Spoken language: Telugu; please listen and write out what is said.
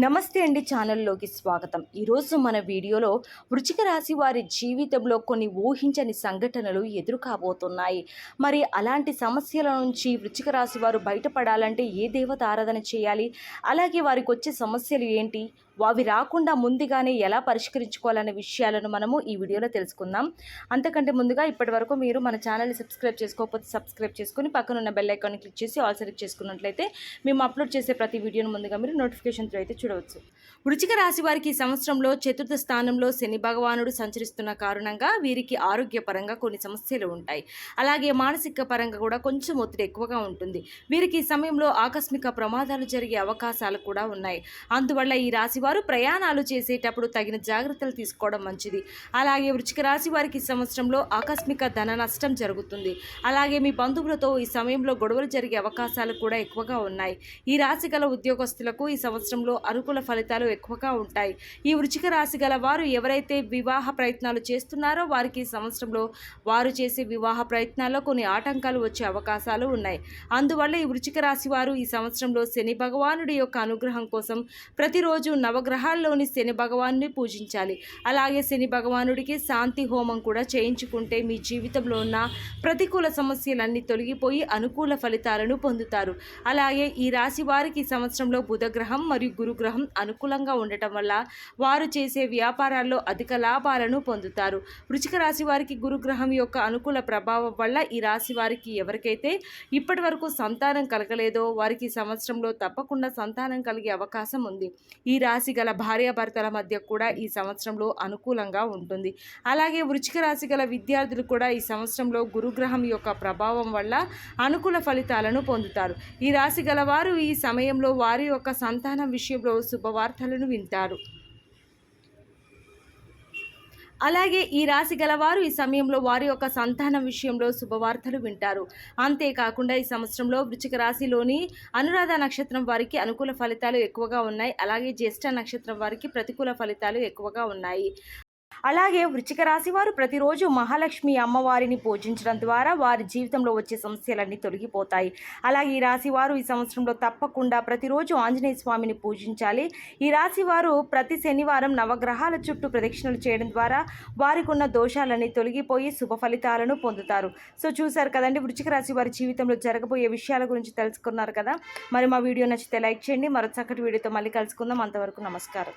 నమస్తే అండి, ఛానల్లోకి స్వాగతం. ఈరోజు మన వీడియోలో వృశ్చిక రాశి వారి జీవితంలో కొన్ని ఊహించని సంఘటనలు ఎదురు కాబోతున్నాయి. మరి అలాంటి సమస్యల నుంచి వృశ్చిక రాశి వారు బయటపడాలంటే ఏ దేవత ఆరాధన చేయాలి, అలాగే వారికి వచ్చే సమస్యలు ఏంటి, అవి రాకుండా ముందుగానే ఎలా పరిష్కరించుకోవాలనే విషయాలను మనము ఈ వీడియోలో తెలుసుకుందాం. అంతకంటే ముందుగా ఇప్పటి వరకు మీరు మన ఛానల్ని సబ్స్క్రైబ్ చేసుకోకపోతే సబ్స్క్రైబ్ చేసుకుని పక్కనున్న బెల్ ఐకాన్ని క్లిక్ చేసి ఆల్ సెలెక్ట్ చేసుకున్నట్లయితే మేము అప్లోడ్ చేసే ప్రతి వీడియోను ముందుగా మీరు నోటిఫికేషన్తో అయితే చూడవచ్చు. వృశ్చిక రాశి వారికి ఈ సంవత్సరంలో చతుర్థ స్థానంలో శని భగవానుడు సంచరిస్తున్న కారణంగా వీరికి ఆరోగ్యపరంగా కొన్ని సమస్యలు ఉంటాయి. అలాగే మానసిక పరంగా కూడా కొంచెం ఒత్తిడి ఎక్కువగా ఉంటుంది. వీరికి ఈ సమయంలో ఆకస్మిక ప్రమాదాలు జరిగే అవకాశాలు కూడా ఉన్నాయి. అందువల్ల ఈ రాశి వారు ప్రయాణాలు చేసేటప్పుడు తగిన జాగ్రత్తలు తీసుకోవడం మంచిది. అలాగే వృశ్చిక రాశి వారికి ఈ సంవత్సరంలో ఆకస్మిక ధన నష్టం జరుగుతుంది. అలాగే మీ బంధువులతో ఈ సమయంలో గొడవలు జరిగే అవకాశాలు కూడా ఎక్కువగా ఉన్నాయి. ఈ రాశి గల ఉద్యోగస్తులకు ఈ సంవత్సరంలో అనుకూల ఫలితాలు ఎక్కువగా ఉంటాయి. ఈ వృశ్చిక రాశి గల వారు ఎవరైతే వివాహ ప్రయత్నాలు చేస్తున్నారో వారికి ఈ సంవత్సరంలో వారు చేసే వివాహ ప్రయత్నాల్లో కొన్ని ఆటంకాలు వచ్చే అవకాశాలు ఉన్నాయి. అందువల్ల ఈ వృశ్చిక రాశి వారు ఈ సంవత్సరంలో శని భగవానుడి యొక్క అనుగ్రహం కోసం ప్రతిరోజు నవగ్రహాల్లోని శని భగవాన్ని పూజించాలి. అలాగే శని భగవానుడికి శాంతి హోమం కూడా చేయించుకుంటే మీ జీవితంలో ఉన్న ప్రతికూల సమస్యలన్నీ తొలగిపోయి అనుకూల ఫలితాలను పొందుతారు. అలాగే ఈ రాశి వారికి సంవత్సరంలో బుధగ్రహం మరియు గురుగ్రహం అనుకూలంగా ఉండటం వల్ల వారు చేసే వ్యాపారాల్లో అధిక లాభాలను పొందుతారు. వృశ్చిక రాశి వారికి గురుగ్రహం యొక్క అనుకూల ప్రభావం వల్ల ఈ రాశి వారికి ఎవరికైతే ఇప్పటి వరకు సంతానం కలగలేదో వారికి ఈ సంవత్సరంలో తప్పకుండా సంతానం కలిగే అవకాశం ఉంది. ఈ రాశి గల భార్యాభర్తల మధ్య కూడా ఈ సంవత్సరంలో అనుకూలంగా ఉంటుంది. అలాగే వృశ్చిక రాశి గల విద్యార్థులు కూడా ఈ సంవత్సరంలో గురుగ్రహం యొక్క ప్రభావం వల్ల అనుకూల ఫలితాలను పొందుతారు. ఈ రాశి గల వారు ఈ సమయంలో వారి యొక్క సంతానం విషయంలో శుభవార్తలను వింటారు. అలాగే ఈ రాశి గలవారు ఈ సమయంలో వారి యొక్క సంతానం విషయంలో శుభవార్తలు వింటారు. అంతేకాకుండా ఈ సంవత్సరంలో వృశ్చిక రాశిలోని అనురాధ నక్షత్రం వారికి అనుకూల ఫలితాలు ఎక్కువగా ఉన్నాయి. అలాగే జ్యేష్ఠ నక్షత్రం వారికి ప్రతికూల ఫలితాలు ఎక్కువగా ఉన్నాయి. అలాగే వృశ్చిక రాశి వారు ప్రతిరోజు మహాలక్ష్మి అమ్మవారిని పూజించడం ద్వారా వారి జీవితంలో వచ్చే సమస్యలన్నీ తొలగిపోతాయి. అలాగే ఈ రాశి వారు ఈ సంవత్సరంలో తప్పకుండా ప్రతిరోజు ఆంజనేయ స్వామిని పూజించాలి. ఈ రాశి వారు ప్రతి శనివారం నవగ్రహాల చుట్టూ ప్రదక్షిణలు చేయడం ద్వారా వారికి ఉన్న దోషాలన్నీ తొలగిపోయి శుభ ఫలితాలను పొందుతారు. సో చూసారు కదండి, వృశ్చిక రాశి వారి జీవితంలో జరగబోయే విషయాల గురించి తెలుసుకున్నారు కదా. మరి మా వీడియో నచ్చితే లైక్ చేయండి. మరో చక్కటి వీడియోతో మళ్ళీ కలుసుకుందాం. అంతవరకు నమస్కారం.